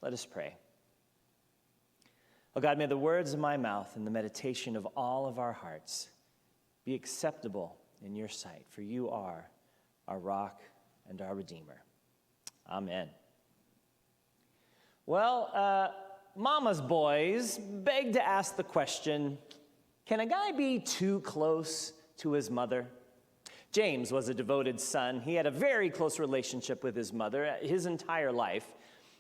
Let us pray. Oh God, may the words of my mouth and the meditation of all of our hearts be acceptable in your sight, for you are our rock and our Redeemer. Amen. Well, mama's boys beg to ask the question, can a guy be too close to his mother? James was a devoted son. He had a very close relationship with his mother his entire life.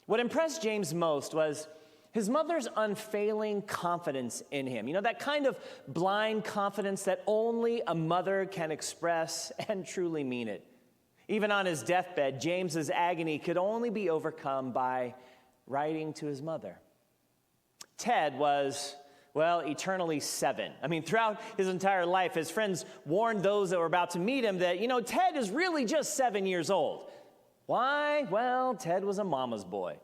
What impressed James most was his mother's unfailing confidence in him. You know, that kind of blind confidence that only a mother can express and truly mean it. Even on his deathbed, James's agony could only be overcome by writing to his mother. Ted was, well, eternally 7. I mean, throughout his entire life, his friends warned those that were about to meet him that, Ted is really just 7 years old. Why? Well, Ted was a mama's boy.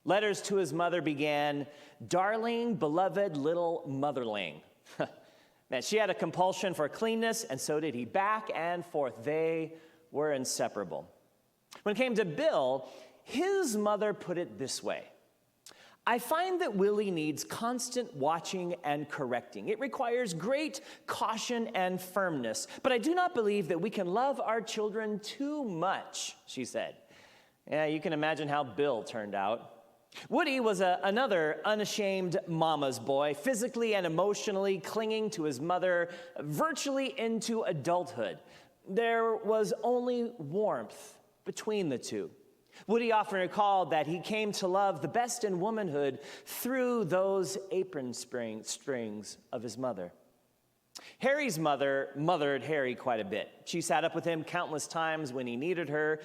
Letters to his mother began, "Darling, beloved little motherling." Man, she had a compulsion for cleanness, and so did he. Back and forth, they were inseparable. When it came to Bill, his mother put it this way: I find that Willie needs constant watching and correcting. It requires great caution and firmness, but I do not believe that we can love our children too much, she said. Yeah, you can imagine how Bill turned out. Woody was another unashamed mama's boy, physically and emotionally clinging to his mother virtually into adulthood. There was only warmth between the two. Woody often recalled that he came to love the best in womanhood through those apron strings of his mother. Harry's mother mothered Harry quite a bit. She sat up with him countless times when he needed her.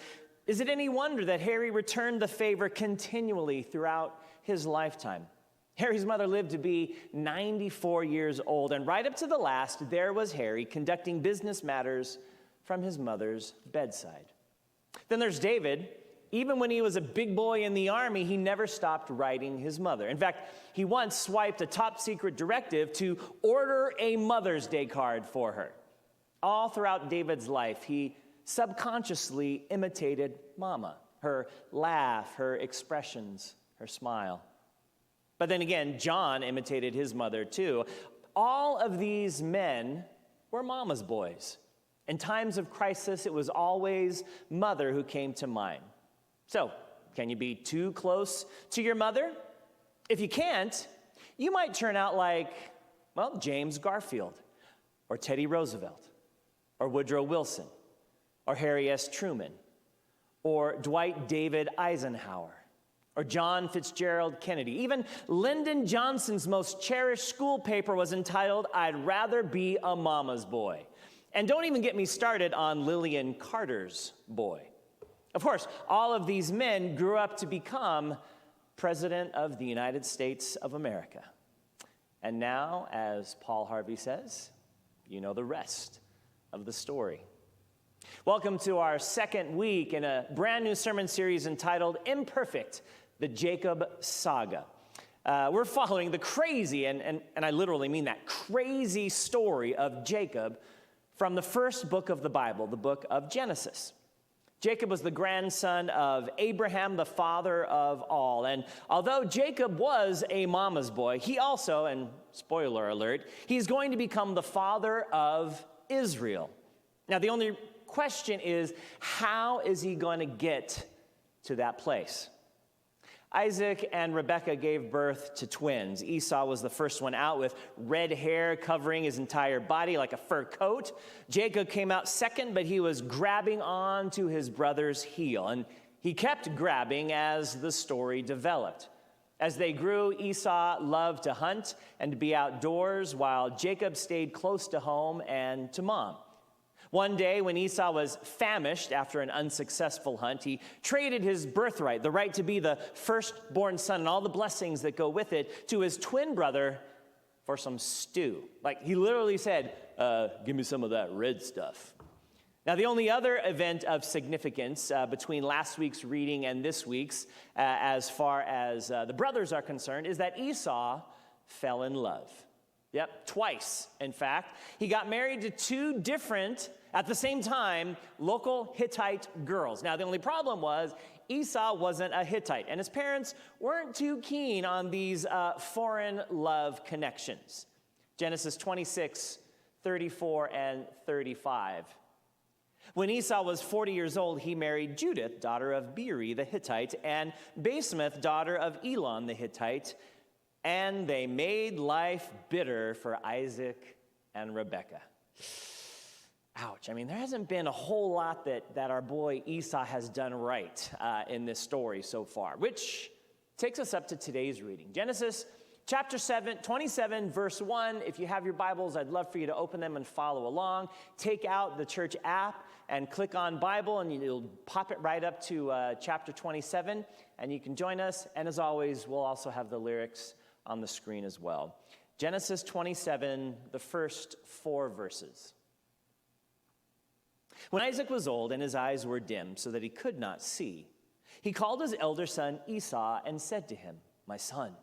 Is it any wonder that Harry returned the favor continually throughout his lifetime? Harry's mother lived to be 94 years old, and right up to the last, there was Harry conducting business matters from his mother's bedside. Then there's David. Even when he was a big boy in the army, he never stopped writing his mother. In fact, he once swiped a top-secret directive to order a Mother's Day card for her. All throughout David's life, he subconsciously imitated Mama, her laugh, her expressions, her smile. But then again, John imitated his mother too. All of these men were mama's boys. In times of crisis, it was always mother who came to mind. So, can you be too close to your mother? If you can't, you might turn out like, well, James Garfield, or Teddy Roosevelt, or Woodrow Wilson, or Harry S. Truman, or Dwight David Eisenhower, or John Fitzgerald Kennedy. Even Lyndon Johnson's most cherished school paper was entitled, "I'd Rather Be a Mama's Boy." And don't even get me started on Lillian Carter's boy. Of course, all of these men grew up to become President of the United States of America. And now, as Paul Harvey says, you know the rest of the story. Welcome to our second week in a brand new sermon series entitled Imperfect, the Jacob Saga. We're following the crazy, and I literally mean that, crazy story of Jacob from the first book of the Bible, the book of Genesis. Jacob was the grandson of Abraham, the father of all. And although Jacob was a mama's boy, he also, and spoiler alert, he's going to become the father of Israel. Now, the only question is, how is he going to get to that place? Isaac and Rebekah gave birth to twins. Esau was the first one out with red hair covering his entire body like a fur coat. Jacob came out second, but he was grabbing on to his brother's heel. And he kept grabbing as the story developed. As they grew, Esau loved to hunt and to be outdoors, while Jacob stayed close to home and to mom. One day, when Esau was famished after an unsuccessful hunt, he traded his birthright, the right to be the firstborn son and all the blessings that go with it, to his twin brother for some stew. Like, he literally said, give me some of that red stuff. Now, the only other event of significance between last week's reading and this week's, as far as the brothers are concerned, is that Esau fell in love. Yep, twice, in fact. He got married to two different At the same time, local Hittite girls. Now, the only problem was Esau wasn't a Hittite, and his parents weren't too keen on these foreign love connections. Genesis 26, 34 and 35. When Esau was 40 years old, he married Judith, daughter of Beeri the Hittite, and Basemath, daughter of Elon the Hittite, and they made life bitter for Isaac and Rebekah. Ouch. I mean, there hasn't been a whole lot that our boy Esau has done right in this story so far, which takes us up to today's reading. Genesis chapter 27, verse 1. If you have your Bibles, I'd love for you to open them and follow along. Take out the church app and click on Bible, and you'll pop it right up to chapter 27, and you can join us. And as always, we'll also have the lyrics on the screen as well. Genesis 27, the first 4 verses. When Isaac was old and his eyes were dim so that he could not see, he called his elder son Esau and said to him, "My son."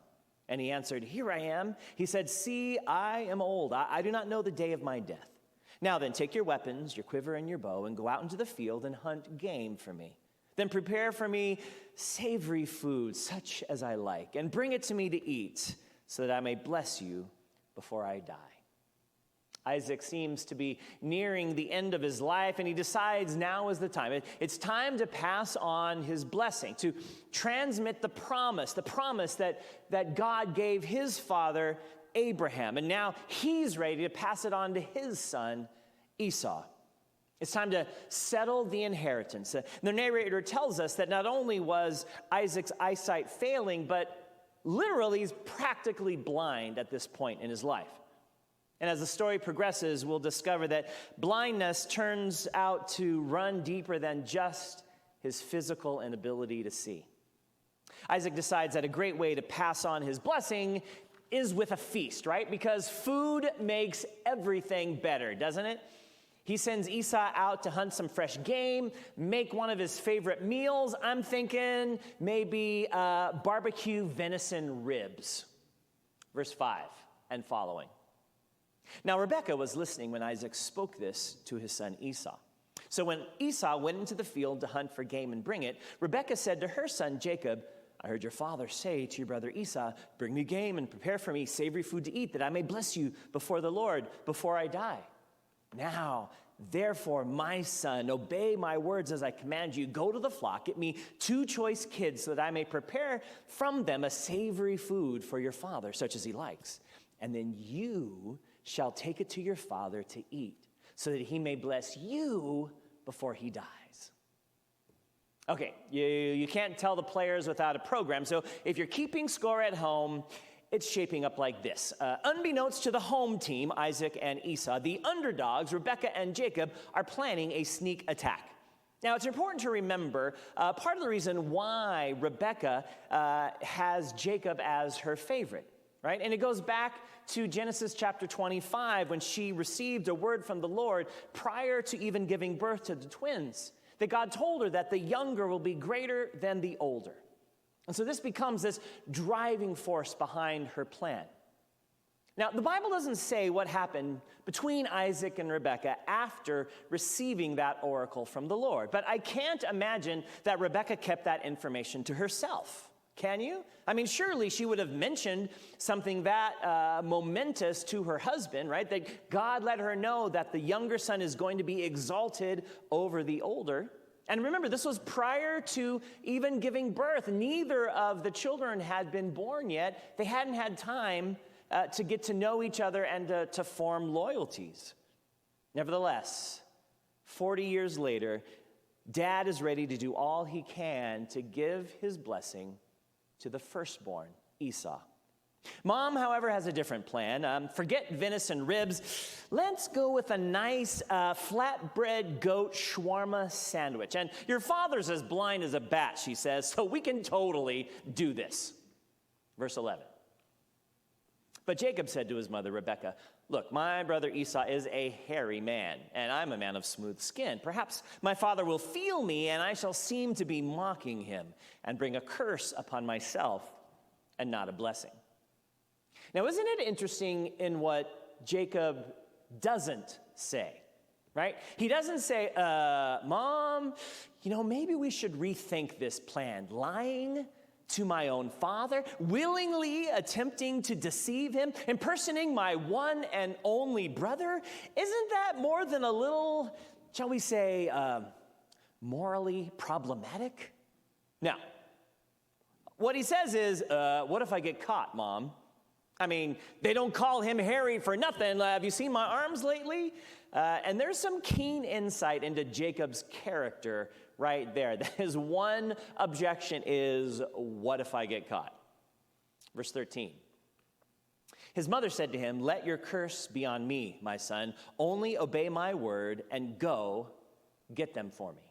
And he answered, "Here I am." He said, "See, I am old. I do not know the day of my death. Now then, take your weapons, your quiver and your bow, and go out into the field and hunt game for me. Then prepare for me savory food, such as I like, and bring it to me to eat, so that I may bless you before I die." Isaac seems to be nearing the end of his life, and he decides now is the time. It's time to pass on his blessing, to transmit the promise that God gave his father Abraham. And now he's ready to pass it on to his son Esau. It's time to settle the inheritance. The narrator tells us that not only was Isaac's eyesight failing, but literally he's practically blind at this point in his life. And as the story progresses, we'll discover that blindness turns out to run deeper than just his physical inability to see. Isaac decides that a great way to pass on his blessing is with a feast, right? Because food makes everything better, doesn't it? He sends Esau out to hunt some fresh game, make one of his favorite meals. I'm thinking maybe barbecue venison ribs. Verse 5 and following. Now, Rebekah was listening when Isaac spoke this to his son Esau. So when Esau went into the field to hunt for game and bring it, Rebekah said to her son Jacob, "I heard your father say to your brother Esau, 'Bring me game and prepare for me savory food to eat, that I may bless you before the Lord, before I die. Now, therefore, my son, obey my words as I command you. Go to the flock, get me 2 choice kids, so that I may prepare from them a savory food for your father, such as he likes. And then you shall take it to your father to eat, so that he may bless you before he dies.'" Okay, you can't tell the players without a program, so if you're keeping score at home, it's shaping up like this. Unbeknownst to the home team, Isaac and Esau, the underdogs, Rebekah and Jacob, are planning a sneak attack. Now, it's important to remember part of the reason why Rebekah has Jacob as her favorite, right? And it goes back to Genesis chapter 25, when she received a word from the Lord prior to even giving birth to the twins, that God told her that the younger will be greater than the older. And so this becomes this driving force behind her plan. Now, the Bible doesn't say what happened between Isaac and Rebekah after receiving that oracle from the Lord, but I can't imagine that Rebekah kept that information to herself. Can you? I mean, surely she would have mentioned something that momentous to her husband, right? That God let her know that the younger son is going to be exalted over the older. And remember, this was prior to even giving birth. Neither of the children had been born yet. They hadn't had time to get to know each other and to form loyalties. Nevertheless, 40 years later, Dad is ready to do all he can to give his blessing to the firstborn, Esau. Mom, however, has a different plan. Forget venison ribs. Let's go with a nice flatbread goat shawarma sandwich. And your father's as blind as a bat, she says, so we can totally do this. Verse 11. But Jacob said to his mother, Rebekah, "Look, my brother Esau is a hairy man, and I'm a man of smooth skin. Perhaps my father will feel me, and I shall seem to be mocking him and bring a curse upon myself and not a blessing." Now, isn't it interesting in what Jacob doesn't say? right? He doesn't say, Mom, maybe we should rethink this plan. Lying to my own father, willingly attempting to deceive him, impersonating my one and only brother. Isn't that more than a little, shall we say, morally problematic? Now, what he says is, what if I get caught, Mom? I mean, they don't call him Harry for nothing. Have you seen my arms lately? And there's some keen insight into Jacob's character right there. His one objection is, what if I get caught? Verse 13. His mother said to him, let your curse be on me, my son. Only obey my word and go get them for me.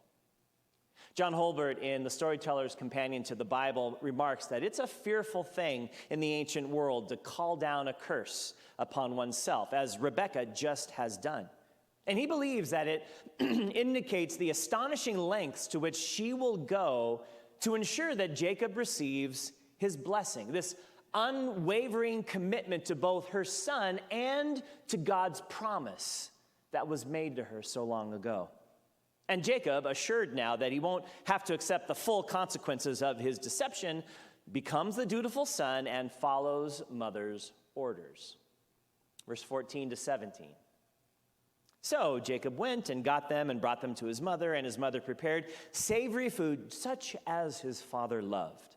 John Holbert, in The Storyteller's Companion to the Bible, remarks that it's a fearful thing in the ancient world to call down a curse upon oneself, as Rebekah just has done. And he believes that it indicates the astonishing lengths to which she will go to ensure that Jacob receives his blessing, this unwavering commitment to both her son and to God's promise that was made to her so long ago. And Jacob, assured now that he won't have to accept the full consequences of his deception, becomes the dutiful son and follows mother's orders. Verse 14 to 17. So Jacob went and got them and brought them to his mother, and his mother prepared savory food such as his father loved.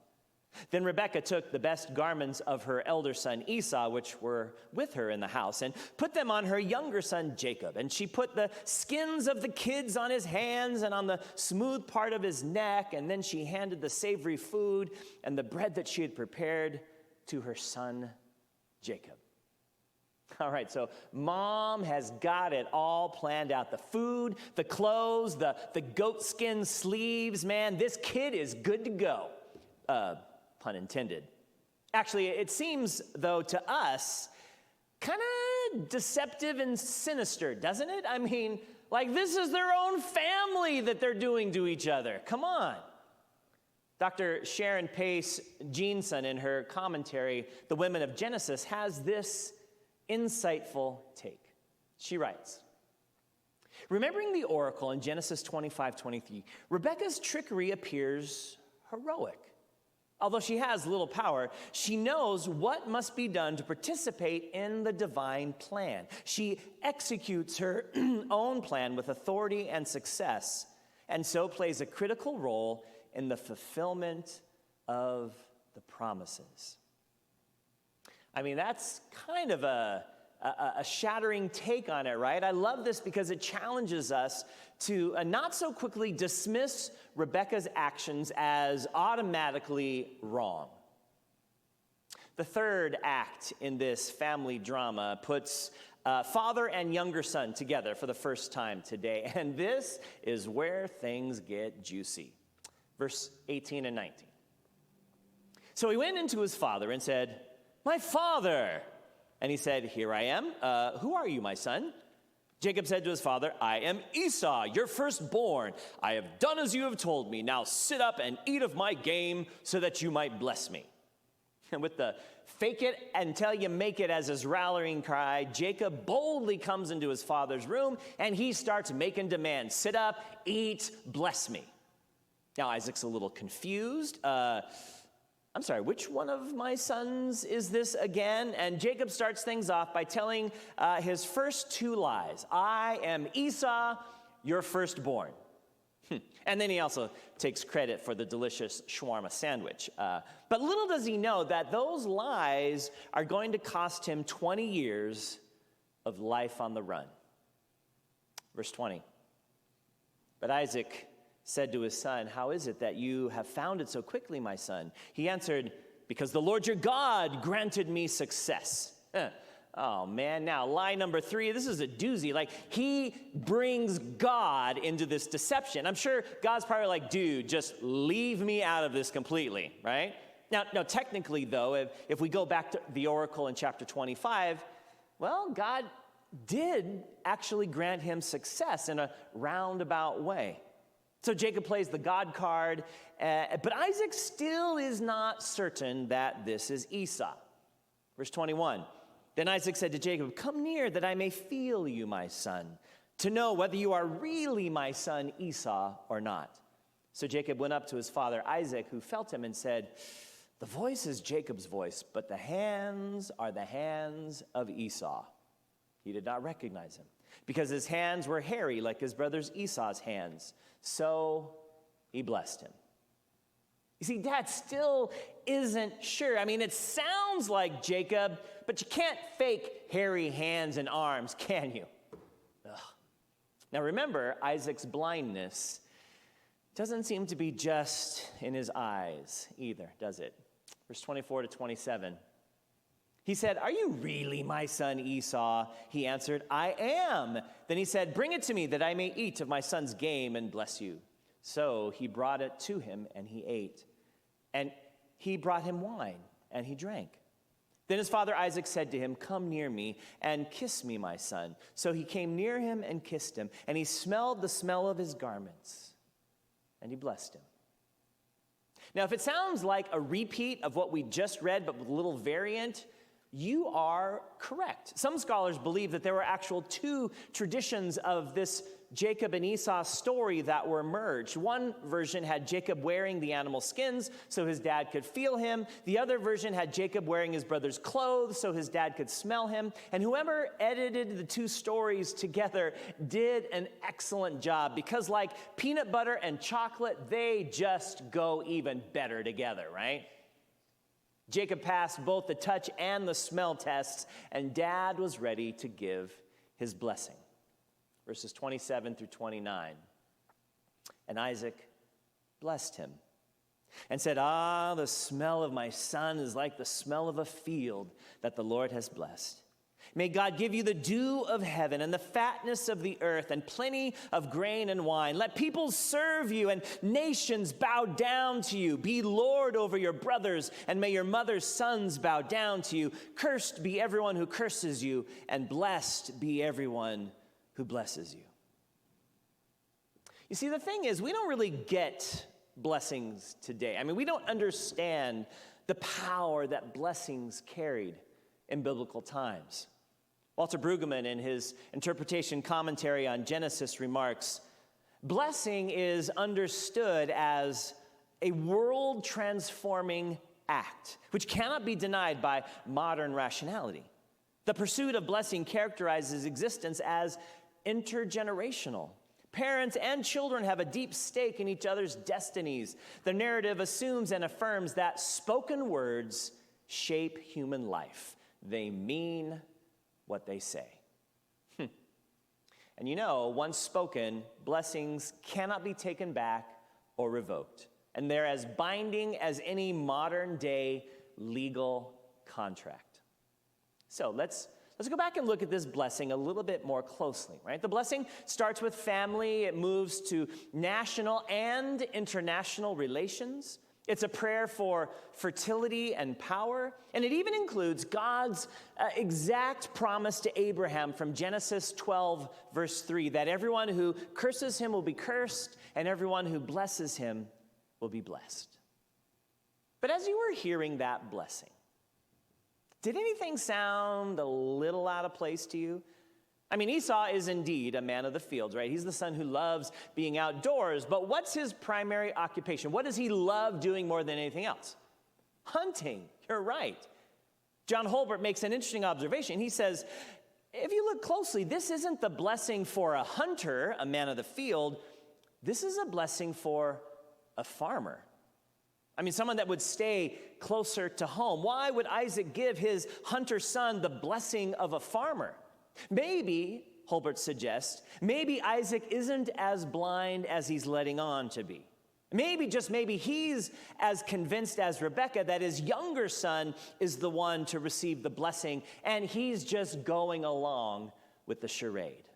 Then Rebekah took the best garments of her elder son Esau, which were with her in the house, and put them on her younger son Jacob. And she put the skins of the kids on his hands and on the smooth part of his neck. And then she handed the savory food and the bread that she had prepared to her son Jacob. All right, so Mom has got it all planned out. The food, the clothes, the goatskin sleeves. Man, this kid is good to go. Pun intended. Actually, it seems, though, to us, kind of deceptive and sinister, doesn't it? I mean, like this is their own family that they're doing to each other. Come on. Dr. Sharon Pace Jeanson, in her commentary, The Women of Genesis, has this insightful take. She writes, remembering the oracle in Genesis 25:23, Rebekah's trickery appears heroic. Although she has little power, she knows what must be done to participate in the divine plan. She executes her own plan with authority and success, and so plays a critical role in the fulfillment of the promises. I mean, that's kind of a shattering take on it, right? I love this because it challenges us to not so quickly dismiss Rebekah's actions as automatically wrong. The third act in this family drama puts father and younger son together for the first time today, and this is where things get juicy. Verse 18 and 19. So he went into his father and said, "My father." And he said, "Here I am. Who are you, my son?" Jacob said to his father, "I am Esau, your firstborn. I have done as you have told me. Now sit up and eat of my game so that you might bless me." And with the fake it until you make it as his rallying cry, Jacob boldly comes into his father's room and he starts making demands. Sit up, eat, bless me. Now Isaac's a little confused. I'm sorry, which one of my sons is this again? And Jacob starts things off by telling his first two lies. I am Esau, your firstborn. And then he also takes credit for the delicious shawarma sandwich. But little does he know that those lies are going to cost him 20 years of life on the run. Verse 20. But Isaac said to his son, "How is it that you have found it so quickly, my son?" He answered, "Because the Lord your God granted me success." Oh man, now lie number 3, this is a doozy. Like, he brings God into this deception. I'm sure God's probably like, dude, just leave me out of this completely, right? Now technically though, if we go back to the oracle in chapter 25, well, God did actually grant him success in a roundabout way. So Jacob plays the God card, but Isaac still is not certain that this is Esau. Verse 21, then Isaac said to Jacob, "Come near that I may feel you, my son." to know whether you are really my son Esau or not." So Jacob went up to his father Isaac, who felt him and said, "The voice is Jacob's voice, but the hands are the hands of Esau." He did not recognize him, because his hands were hairy like his brother's Esau's hands. So he blessed him. You see, Dad still isn't sure. I mean, it sounds like Jacob, but you can't fake hairy hands and arms, can you? Ugh. Now remember, Isaac's blindness doesn't seem to be just in his eyes either, does it? Verse 24 to 27. He said, "Are you really my son Esau?" He answered, "I am." Then he said, "Bring it to me that I may eat of my son's game and bless you." So he brought it to him, and he ate. And he brought him wine, and he drank. Then his father Isaac said to him, "Come near me and kiss me, my son." So he came near him and kissed him, and he smelled the smell of his garments, and he blessed him. Now, if it sounds like a repeat of what we just read, but with a little variant, you are correct. Some scholars believe that there were actual two traditions of this Jacob and Esau story that were merged. One version had Jacob wearing the animal skins so his dad could feel him. The other version had Jacob wearing his brother's clothes so his dad could smell him. And whoever edited the two stories together did an excellent job, because like peanut butter and chocolate, they just go even better together, right? Jacob passed both the touch and the smell tests, and Dad was ready to give his blessing. Verses 27 through 29. And Isaac blessed him and said, "Ah, the smell of my son is like the smell of a field that the Lord has blessed. May God give you the dew of heaven and the fatness of the earth and plenty of grain and wine. Let peoples serve you and nations bow down to you. Be Lord over your brothers, and may your mother's sons bow down to you. Cursed be everyone who curses you, and blessed be everyone who blesses you." You see, the thing is, we don't really get blessings today. I mean, we don't understand the power that blessings carried in biblical times. Walter Brueggemann, in his interpretation commentary on Genesis, remarks, "Blessing is understood as a world-transforming act, which cannot be denied by modern rationality. The pursuit of blessing characterizes existence as intergenerational. Parents and children have a deep stake in each other's destinies. The narrative assumes and affirms that spoken words shape human life. They mean what they say." And you know, once spoken, blessings cannot be taken back or revoked. And they're as binding as any modern day legal contract. So let's go back and look at this blessing a little bit more closely, right? The blessing starts with family. It moves to national and international relations. It's a prayer for fertility and power, and it even includes God's exact promise to Abraham from Genesis 12, verse 3, that everyone who curses him will be cursed, and everyone who blesses him will be blessed. But as you were hearing that blessing, did anything sound a little out of place to you? I mean, Esau is indeed a man of the fields, right? He's the son who loves being outdoors, but what's his primary occupation? What does he love doing more than anything else? Hunting. You're right. John Holbert makes an interesting observation. He says, if you look closely, this isn't the blessing for a hunter, a man of the field. This is a blessing for a farmer. I mean, someone that would stay closer to home. Why would Isaac give his hunter son the blessing of a farmer? Maybe, Holbert suggests, maybe Isaac isn't as blind as he's letting on to be. Maybe, just maybe, he's as convinced as Rebekah that his younger son is the one to receive the blessing, and he's just going along with the charade.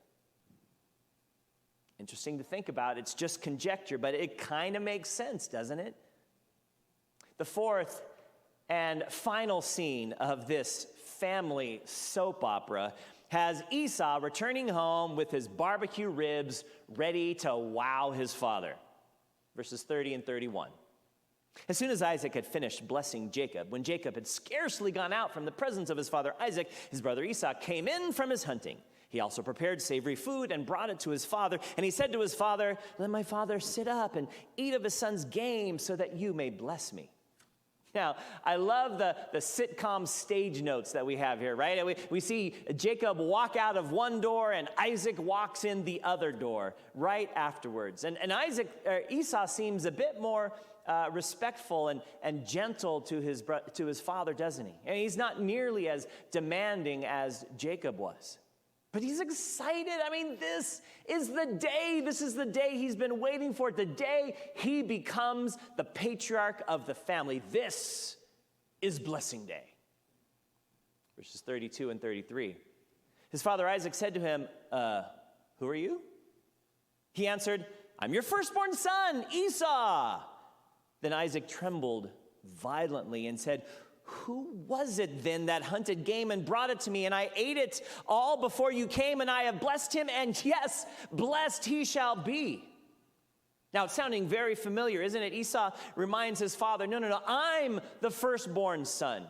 Interesting to think about. It's just conjecture, but it kind of makes sense, doesn't it? The fourth and final scene of this family soap opera has Esau returning home with his barbecue ribs ready to wow his father. Verses 30 and 31. As soon as Isaac had finished blessing Jacob, when Jacob had scarcely gone out from the presence of his father Isaac, his brother Esau came in from his hunting. He also prepared savory food and brought it to his father. And he said to his father, "Let my father sit up and eat of his son's game so that you may bless me." Now, I love the sitcom stage notes that we have here, right? We see Jacob walk out of one door and Isaac walks in the other door right afterwards. And Esau seems a bit more respectful and gentle to his father, doesn't he? And he's not nearly as demanding as Jacob was. But he's excited. I mean, this is the day. This is the day he's been waiting for. The day he becomes the patriarch of the family. This is blessing day. Verses 32 and 33. His father Isaac said to him, "Who are you?" He answered, "I'm your firstborn son, Esau." Then Isaac trembled violently and said, "Who was it then that hunted game and brought it to me? And I ate it all before you came, and I have blessed him, and yes, blessed he shall be." Now, it's sounding very familiar, isn't it? Esau reminds his father, no, I'm the firstborn son.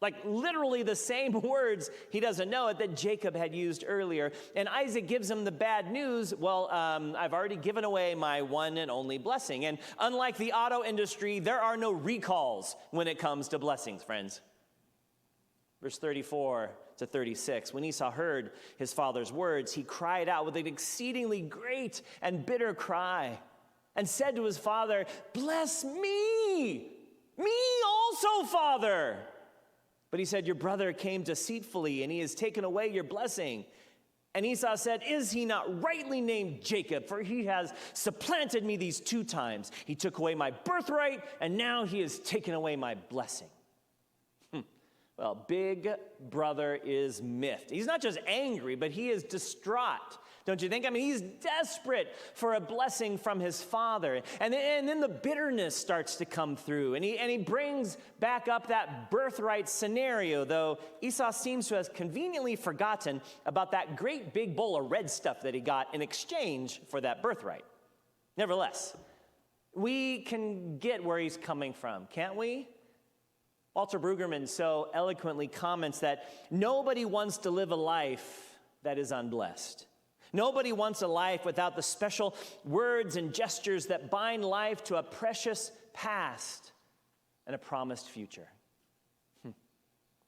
Like literally the same words, he doesn't know it, that Jacob had used earlier. And Isaac gives him the bad news. Well, I've already given away my one and only blessing. And unlike the auto industry, there are no recalls when it comes to blessings, friends. Verse 34 to 36, when Esau heard his father's words, he cried out with an exceedingly great and bitter cry and said to his father, "Bless me also, father." But he said, "Your brother came deceitfully, and he has taken away your blessing." And Esau said, "Is he not rightly named Jacob? For he has supplanted me these 2 times. He took away my birthright, and now he has taken away my blessing." Well, big brother is miffed. He's not just angry, but he is distraught. Don't you think? I mean, he's desperate for a blessing from his father. And then the bitterness starts to come through. And he brings back up that birthright scenario, though Esau seems to have conveniently forgotten about that great big bowl of red stuff that he got in exchange for that birthright. Nevertheless, we can get where he's coming from, can't we? Walter Brueggemann so eloquently comments that nobody wants to live a life that is unblessed. Nobody wants a life without the special words and gestures that bind life to a precious past and a promised future.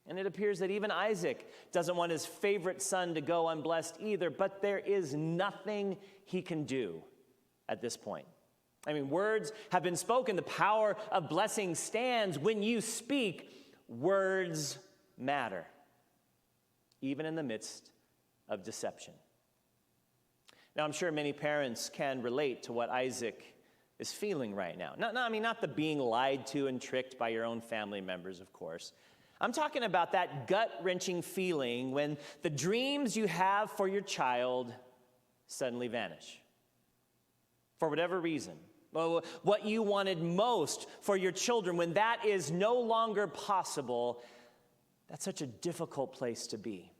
And it appears that even Isaac doesn't want his favorite son to go unblessed either, but there is nothing he can do at this point. I mean, words have been spoken. The power of blessing stands. When you speak, words matter, even in the midst of deception. Now, I'm sure many parents can relate to what Isaac is feeling right now. Not the being lied to and tricked by your own family members, of course. I'm talking about that gut-wrenching feeling when the dreams you have for your child suddenly vanish. For whatever reason. What you wanted most for your children, when that is no longer possible, that's such a difficult place to be.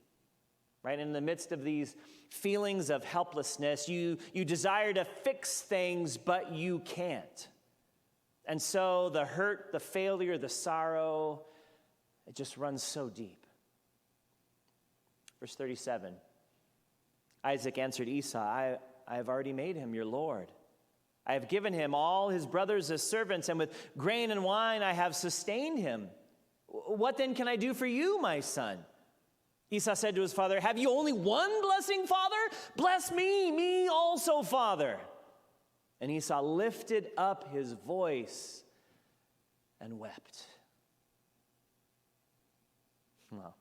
Right? In the midst of these feelings of helplessness, you desire to fix things, but you can't. And so the hurt, the failure, the sorrow, it just runs so deep. Verse 37, Isaac answered Esau, I have already made him your lord. I have given him all his brothers as servants, and with grain and wine I have sustained him. What then can I do for you, my son? Esau said to his father, have you only one blessing, father? Bless me also, father. And Esau lifted up his voice and wept. Well,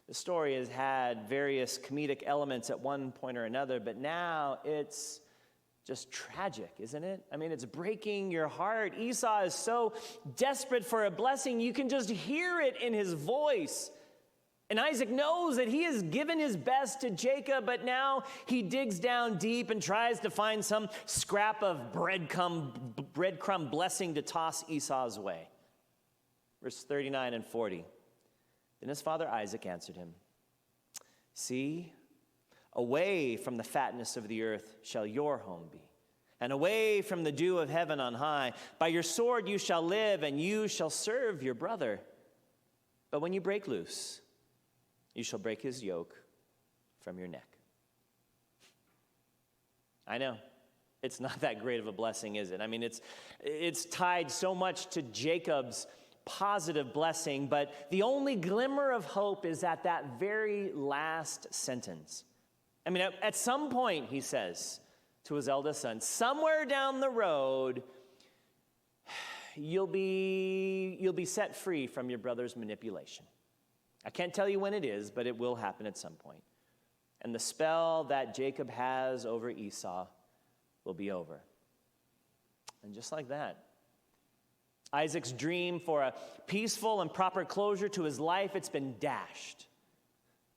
the story has had various comedic elements at one point or another, but now it's just tragic, isn't it? I mean, it's breaking your heart. Esau is so desperate for a blessing, you can just hear it in his voice. And Isaac knows that he has given his best to Jacob, but now he digs down deep and tries to find some scrap of breadcrumb blessing to toss Esau's way. Verse 39 and 40. Then his father Isaac answered him, see, away from the fatness of the earth shall your home be, and away from the dew of heaven on high. By your sword you shall live, and you shall serve your brother. But when you break loose, you shall break his yoke from your neck. I know. It's not that great of a blessing, is it? I mean, it's tied so much to Jacob's positive blessing, but the only glimmer of hope is at that very last sentence. I mean, at some point, he says to his eldest son, somewhere down the road, you'll be set free from your brother's manipulation. I can't tell you when it is, but it will happen at some point. And the spell that Jacob has over Esau will be over. And just like that, Isaac's dream for a peaceful and proper closure to his life, it's been dashed,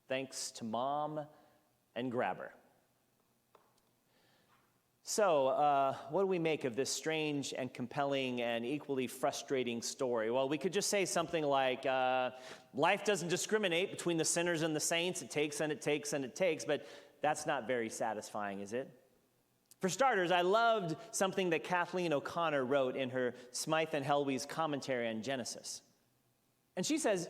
thanks to Mom and Grabber. So, what do we make of this strange and compelling and equally frustrating story? Well, we could just say something like, life doesn't discriminate between the sinners and the saints. It takes and it takes and it takes, but that's not very satisfying, is it? For starters, I loved something that Kathleen O'Connor wrote in her Smythe and Helwe's commentary on Genesis. And she says,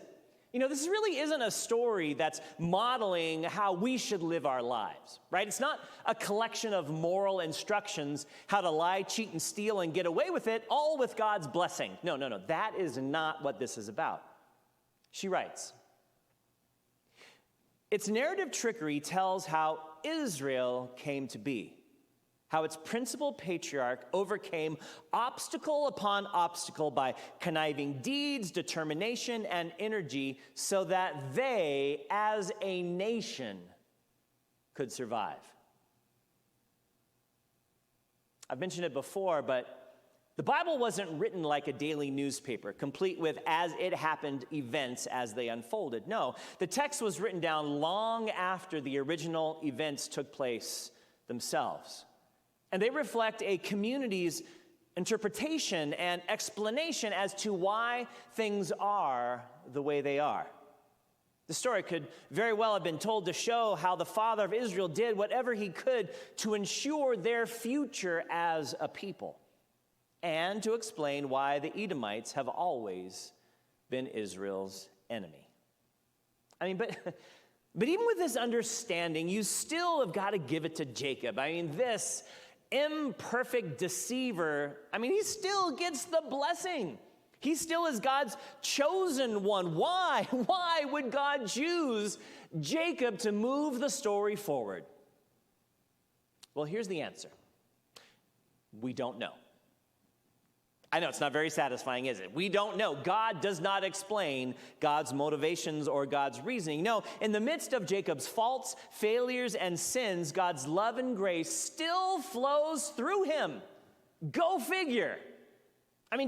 this really isn't a story that's modeling how we should live our lives, right? It's not a collection of moral instructions, how to lie, cheat, and steal and get away with it, all with God's blessing. No. That is not what this is about. She writes, its narrative trickery tells how Israel came to be, how its principal patriarch overcame obstacle upon obstacle by conniving deeds, determination, and energy so that they, as a nation, could survive. I've mentioned it before, but the Bible wasn't written like a daily newspaper, complete with as it happened events as they unfolded. No, the text was written down long after the original events took place themselves. And they reflect a community's interpretation and explanation as to why things are the way they are. The story could very well have been told to show how the father of Israel did whatever he could to ensure their future as a people, and to explain why the Edomites have always been Israel's enemy. I mean, but even with this understanding, you still have got to give it to Jacob. I mean, this imperfect deceiver, he still gets the blessing. He still is God's chosen one. Why? Why would God choose Jacob to move the story forward? Well, here's the answer. We don't know. I know it's not very satisfying, is it? We don't know. God does not explain God's motivations or God's reasoning. No, in the midst of Jacob's faults, failures, and sins, God's love and grace still flows through him. Go figure.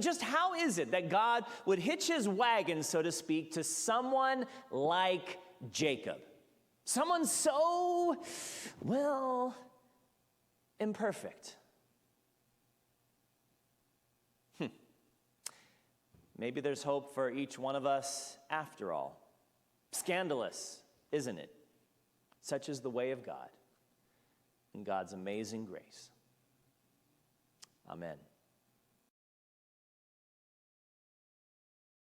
Just how is it that God would hitch his wagon, so to speak, to someone like Jacob? Someone so, imperfect. Maybe there's hope for each one of us after all. Scandalous, isn't it? Such is the way of God and God's amazing grace. Amen.